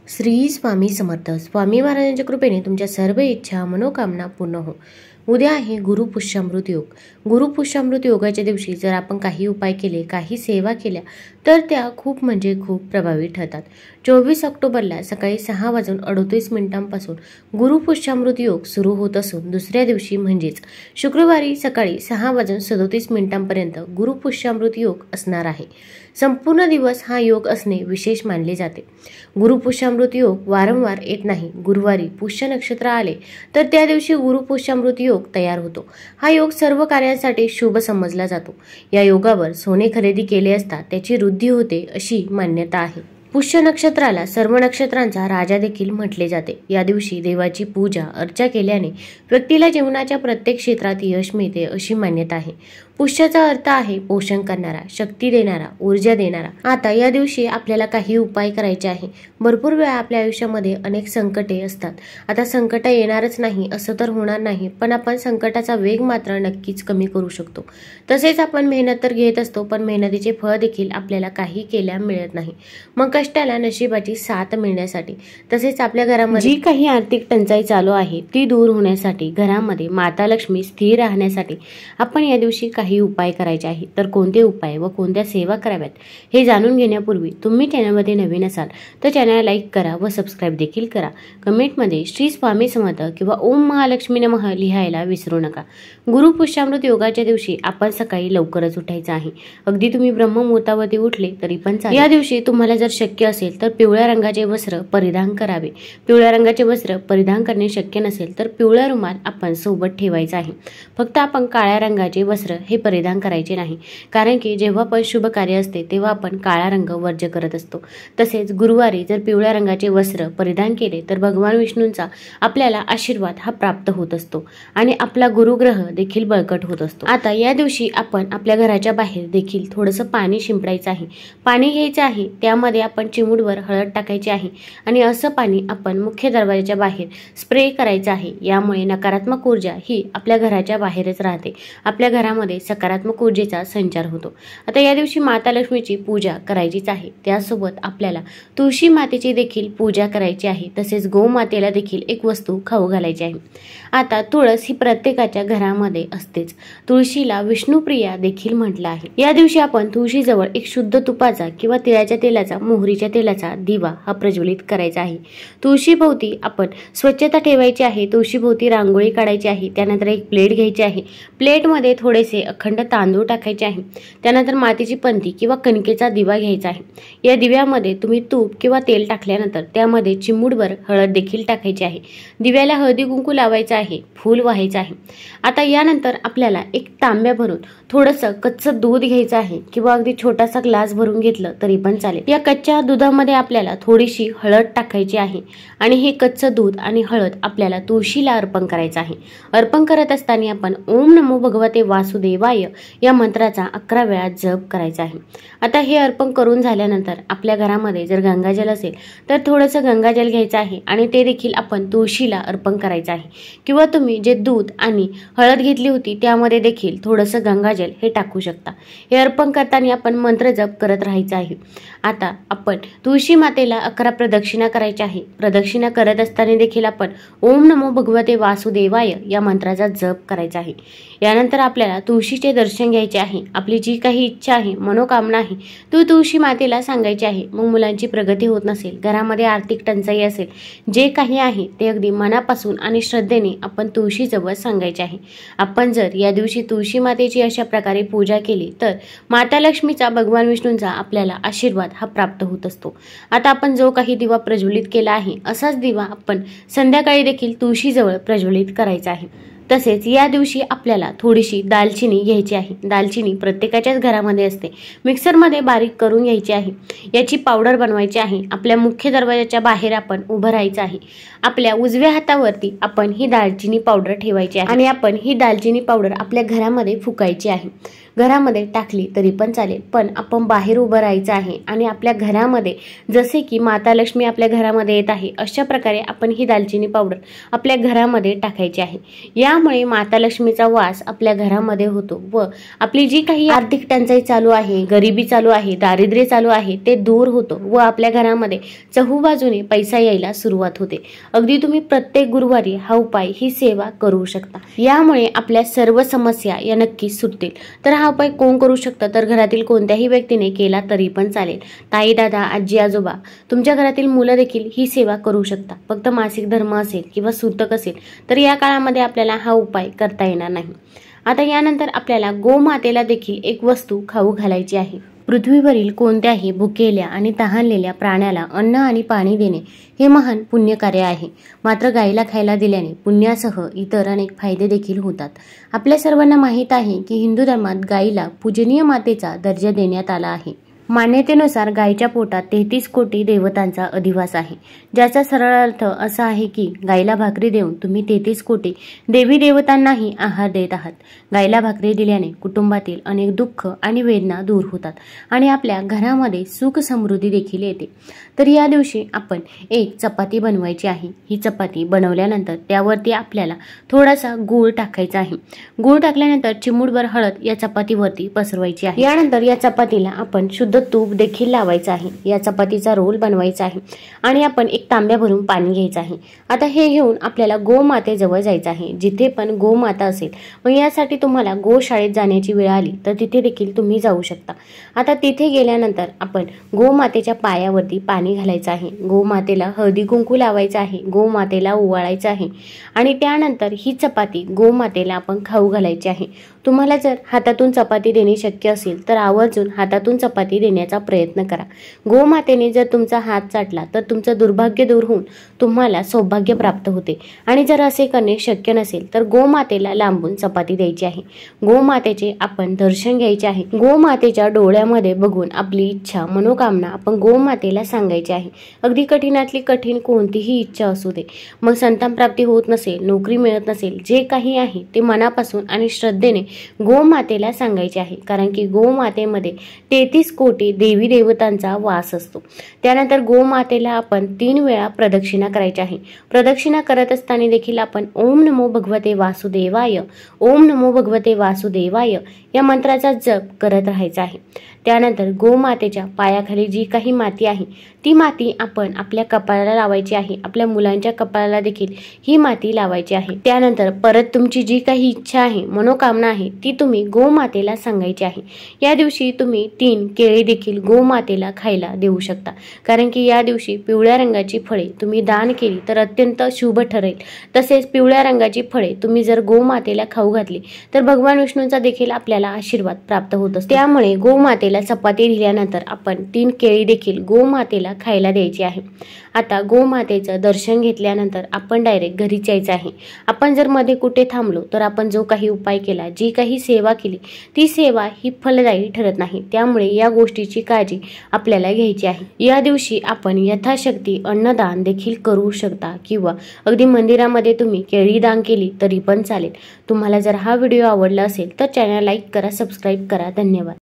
श्री स्वामी समर्थ. स्वामी महाराजांच्या कृपेने तुमच्या सर्व इच्छा मनोकामना पूर्ण हो. उद्या आहे गुरुपुष्यामृत योग. गुरुपुष्यामृत योगाच्या दिवशी जर आपण काही उपाय केले, काही सेवा केल्या तर त्या खूप खूप प्रभावी ठरतात. 24 ऑक्टोबरला सकाळी 6:38 गुरुपुष्यामृत योग सुरू होत असून दुसऱ्या दिवशी म्हणजेच शुक्रवारी सकाळी 6:37 गुरुपुष्यामृत योग असणार आहे. संपूर्ण दिवस हा योग असणे विशेष मानले जाते. गुरुपुष्यामृत योग वारंवार येत नाही. गुरुवारी पुष्य नक्षत्र आले तर त्या दिवशी गुरुपुष्यामृत योग तयार होतो. हा योग सर्व कार्यांसाठी शुभ समजला जातो. या योगावर सोने खरेदी केले असता त्याची वृद्धी होते अशी मान्यता आहे. पुष्य नक्षत्राला सर्व नक्षत्रांचा राजा देखील म्हटले जाते. या दिवशी देवाची पूजा अर्चा केल्याने व्यक्तीला जीवनाच्या प्रत्येक क्षेत्रात यश मिळते अशी मान्यता आहे. पुष्याचा अर्थ आहे पोषण करणारा, शक्ती देणारा, ऊर्जा देणारा. आता या दिवशी आपल्याला काही उपाय करायचे आहे. भरपूर वेळा आपल्या आयुष्यामध्ये अनेक संकटे असतात. आता संकट येणारच नाही असं तर होणार नाही, पण आपण संकटाचा वेग मात्र नक्कीच कमी करू शकतो. तसेच आपण मेहनत तर घेत असतो, पण मेहनतीचे फळ देखील आपल्याला काही केल्या मिळत नाही. मग कष्टाला नशिबाची साथ मिळण्यासाठी तसेच आपल्या घरामध्ये जी काही आर्थिक टंचाई चालू आहे ती दूर होण्यासाठी, घरामध्ये माता लक्ष्मी स्थिर राहण्यासाठी आपण या दिवशी काही उपाय करायचे आहे. तर कोणते उपाय व कोणत्या सेवा कराव्यात हे जाणून घेण्यापूर्वी तुम्ही चॅनलमध्ये नवीन असाल तर चॅनल लाईक करा व सबस्क्राईब देखील करा. कमेंटमध्ये श्री स्वामी समर्थ किंवा ओम महालक्ष्मी नमः लिहायला विसरू नका. गुरुपुष्यामृत योगाच्या दिवशी आपण सकाळी लवकरच उठायचं आहे. अगदी तुम्ही ब्रह्ममुहूर्तावरती उठले तरी पण चालेल. या दिवशी तुम्हाला जर शक्य असेल तर पिवळ्या रंगाचे वस्त्र परिधान करावे. पिवळ्या रंगाचे वस्त्र परिधान करणे शक्य नसेल तर पिवळा रुमाल आपण सोबत ठेवायचा आहे. फक्त आपण काळ्या रंगाचे वस्त्र हे परिधान करायचे नाही, कारण की जेव्हा पण शुभ कार्य असते तेव्हा आपण काळा रंग वर्ज्य करत असतो. तसेच गुरुवारी जर पिवळ्या रंगाचे वस्त्र परिधान केले तर भगवान विष्णूंचा आपल्याला आशीर्वाद हा प्राप्त होत असतो आणि आपला गुरुग्रह देखील बळकट होत असतो. आता या दिवशी आपण आपल्या घराच्या बाहेर देखील थोडंसं पाणी शिंपडायचं आहे. पाणी घ्यायचं आहे, त्यामध्ये आपण चिमूटभर हळद टाकायची आहे आणि असं पाणी आपण मुख्य दरवाजाच्या बाहेर स्प्रे करायचं आहे. यामुळे नकारात्मक ऊर्जा ही आपल्या घराच्या बाहेरच राहते. आपल्या घरामध्ये सकारात्मक ऊर्जेचा संचार होतो. आता या दिवशी माता लक्ष्मीची पूजा करायचीच आहे. त्यासोबत आपल्याला तुळशी मातेची देखील पूजा करायची आहे. तसेच गोमातेला देखील एक वस्तू खाऊ घालायची आहे. आता तुळस ही प्रत्येकाच्या घरामध्ये असतेच. तुळशीला विष्णुप्रिया देखील म्हटलं आहे. या दिवशी आपण तुळशीजवळ एक शुद्ध तुपाचा किंवा तिळाच्या तेलाचा, मोहरीच्या तेलाचा दिवा हा प्रज्वलित करायचा आहे. तुळशीभोवती आपण स्वच्छता ठेवायची आहे. तुळशीभोवती रांगोळी काढायची आहे. त्यानंतर एक प्लेट घ्यायची आहे. प्लेटमध्ये थोडेसे अखंड तांदूळ टाकायचे आहे. त्यानंतर मातीची पंती किंवा कणकेचा दिवा घ्यायचा आहे. या दिव्यामध्ये तुम्ही तूप किंवा तेल टाकल्यानंतर त्यामध्ये चिमूटभर हळद देखील टाकायची आहे. दिव्याला हळदी कुंकू लावायचं आहे, फूल व्हायचं आहे. आता यानंतर आपल्याला एक तांब्या भरून थोडंसं कच्चं दूध घ्यायचं आहे किंवा अगदी छोटासा ग्लास भरून घेतलं तरी पण चालेल. या कच्च्या दुधामध्ये आपल्याला थोडीशी हळद टाकायची आहे आणि हे कच्चं दूध आणि हळद आपल्याला तुळशीला अर्पण करायचं आहे. अर्पण करत असताना आपण ओम नमो भगवते वासुदेवाय या मंत्राचा 11 वेळा जप करायचा आहे. आता हे अर्पण करून झाल्यानंतर आपल्या घरामध्ये जर गंगाजल असेल तर थोडंसं गंगाजल घ्यायचं आहे आणि ते देखील आपण तुळशीला अर्पण करायचं आहे. किंवा तुम्ही जे दूध आणि हळद घेतली होती त्यामध्ये देखील थोडंसं गंगाजल हे टाकू शकता. हे अर्पण करताना आपण मंत्र जप करत राहायचं आहे. आता आपण तुळशी मातेला 11 प्रदक्षिणा करायच्या आहे. प्रदक्षिणा करत असताना देखील आपण ओम नमो भगवते वासुदेवाय या मंत्राचा जप करायचा आहे. यानंतर आपल्याला तुळशीचे दर्शन घ्यायचे आहे. आपली जी काही इच्छा आहे, मनोकामना आहे ती तुळशी मातेला सांगायची आहे. मग मुलांची प्रगती होत नसेल, घरामध्ये आर्थिक टंचाई असेल, जे काही आहे ते अगदी मनापासून आणि श्रद्धेने आपण तुळशीजवळ सांगायचे आहे. आपण जर या दिवशी तुळशी मातेची अशा प्रकारे पूजा केली तर माता लक्ष्मीचा, भगवान विष्णूंचा आपल्याला आशीर्वाद हा प्राप्त होत असतो. आता आपण जो काही दिवा प्रज्वलित केला आहे असाच दिवा आपण संध्याकाळी देखील तुळशीजवळ प्रज्वलित करायचा आहे. तसेच या दिवशी आपल्याला थोडीशी दालचिनी घ्यायची आहे. दालचिनी प्रत्येकाच्याच घरामध्ये असते. मिक्सरमध्ये बारीक करून घ्यायची आहे. याची पावडर बनवायची आहे. आपल्या मुख्य दरवाजाच्या बाहेर आपण उभं राहायचं आहे. आपल्या उजव्या हातावरती आपण ही दालचिनी पावडर ठेवायची आहे आणि आपण ही दालचिनी पावडर आपल्या घरामध्ये फुकायची आहे. घरामध्ये टाकली तरी पण चालेल, पण आपण बाहेर उभं राहायचं आहे आणि आपल्या घरामध्ये जसे की माता लक्ष्मी आपल्या घरामध्ये येत आहे अशा प्रकारे आपण ही दालचिनी पावडर आपल्या घरामध्ये टाकायची आहे। यामुळे माता लक्ष्मीचा वास आपल्या घरामध्ये होतो व आपली जी काही आर्थिक टंचाई चालू आहे, गरिबी चालू आहे, दारिद्र्य चालू आहे ते दूर होतो व आपल्या घरामध्ये चहूबाजूने पैसा यायला सुरुवात होते। अगदी तुम्ही प्रत्येक गुरुवारी हा उपाय ही सेवा करू शकता। यामुळे आपल्या सर्व समस्या या नक्कीच सुटतील। तर हा उपाय कोण करू शकतं, तर घरातील कोणत्याही व्यक्तीने केला तरी पण चालेल। ताई, दादा, आजी, आजोबा, तुमच्या घरातील मुलं देखील ही सेवा करू शकता। फक्त मासिक धर्म असेल किंवा सूतक असेल तर या काळामध्ये आपल्याला हा उपाय करता येणार नाही। आता यानंतर आपल्याला गोमातेला देखील एक वस्तू खाऊ घालायची आहे। पृथ्वीवरील कोणत्याही भुकेल्या आणि तहानलेल्या प्राण्याला अन्न आणि पाणी देणे हे महान पुण्यकार्य आहे। मात्र गायीला खायला दिल्याने पुण्यासह इतर अनेक फायदे देखील होतात। आपल्या सर्वांना माहीत आहे की हिंदू धर्मात गायीला पूजनीय मातेचा दर्जा देण्यात आला आहे। मान्यतेनुसार गायीच्या पोटात 33 कोटी देवतांचा अधिवास आहे, ज्याचा सरळ अर्थ असा आहे की गायीला भाकरी देऊन तुम्ही 33 कोटी देवी देवतांनाही आहार देत आहात। गायीला भाकरी दिल्याने कुटुंबातील अनेक दुःख आणि वेदना दूर होतात आणि आपल्या घरामध्ये सुख समृद्धी देखील येते। तर या दिवशी आपण एक चपाती बनवायची आहे। ही चपाती बनवल्यानंतर त्यावरती आपल्याला थोडासा गूळ टाकायचा आहे। गूळ टाकल्यानंतर चिमूटभर हळद या चपातीवरती पसरवायची आहे। यानंतर या चपातीला आपण शुद्ध तूप देखील लावायचं आहे। या चपातीचा रोल बनवायचा आहे आणि आपण एक तांब्या भरून पाणी घ्यायचं आहे। आता हे घेऊन आपल्याला गोमातेजवळ जायचं आहे, जिथे पण गोमाता असेल। मग यासाठी तुम्हाला गोशाळेत जाण्याची वेळ आली तर तिथे देखील तुम्ही जाऊ शकता। आता तिथे गेल्यानंतर आपण गोमातेच्या पायावरती पाणी घालायचं आहे। गोमातेला हळदी कुंकू लावायचं आहे, गोमातेला ओवाळायचं आहे आणि त्यानंतर ही चपाती गोमातेला आपण खाऊ घालायची आहे। तुम्हाला जर हातातून चपाती देणे शक्य असेल तर आवर्जून हातातून चपाती देण्याचा प्रयत्न करा। गोमातेने जर तुमचा हात चाटला तर तुमचं दुर्भाग्य दूर होऊन तुम्हाला सौभाग्य प्राप्त होते आणि जर असे करणे शक्य नसेल तर गोमातेला लांबून चपाती द्यायची आहे। गोमातेचे आपण दर्शन घ्यायचे आहे। गोमातेच्या डोळ्यामध्ये बघून आपली इच्छा, मनोकामना आपण गोमातेला सांगायची आहे। अगदी कठीणातली कठीण कोणतीही इच्छा असू दे, मग संतान प्राप्ती होत नसेल, नोकरी मिळत नसेल, जे काही आहे ते मनापासून आणि श्रद्धेने गोमातेला सांगायचे आहे। कारण की गोमातेमध्ये 33 कोटी देवी देवतांचा वास असतो। त्यानंतर गोमातेला आपण 3 वेळा प्रदक्षिणा करायची आहे। प्रदक्षिणा करत असताना देखील आपण ओम नमो भगवते वासुदेवाय, ओम नमो भगवते वासुदेवाय या मंत्राचा जप करत राहायचा आहे। त्यानंतर गोमातेच्या पायाखाली जी काही माती आहे ती माती आपण आपल्या कपाळाला लावायची आहे। आपल्या मुलांच्या कपाळाला देखील ही माती लावायची आहे। त्यानंतर परत तुमची जी काही इच्छा आहे, मनोकामना आहे ती तुम्ही गोमातेला सांगायची आहे। या दिवशी तुम्ही 3 केळी देखील गोमातेला खायला देऊ शकता, कारण की या दिवशी पिवळ्या रंगाची फळे तुम्ही दान केली तर अत्यंत शुभ ठरेल। तसेच पिवळ्या रंगाची फळे तुम्ही जर गोमातेला खाऊ घातली तर भगवान विष्णूंचा देखील आपल्याला आशीर्वाद प्राप्त होत असतो। त्यामुळे गोमातेला चपाती दिल्यानंतर आपण 3 केळी देखील गोमातेला खायला द्यायची आहे। आता गोमातेचं दर्शन घेतल्यानंतर आपण डायरेक्ट घरी जायचं आहे। आपण जर मध्ये कुठे थांबलो तर आपण जो काही उपाय केला, जी काही सेवा केली ती सेवा ही फलदायी ठरत नाही। त्यामुळे या गोष्टीची काळजी आपल्याला घ्यायची आहे। या दिवशी आपण यथाशक्ती अन्नदान देखील करू शकता किंवा अगदी मंदिरामध्ये तुम्ही केळी दान केली तरी पण चालेल। तुम्हाला जर हा व्हिडिओ आवडला असेल तर चॅनल लाईक करा, सबस्क्राईब करा। धन्यवाद।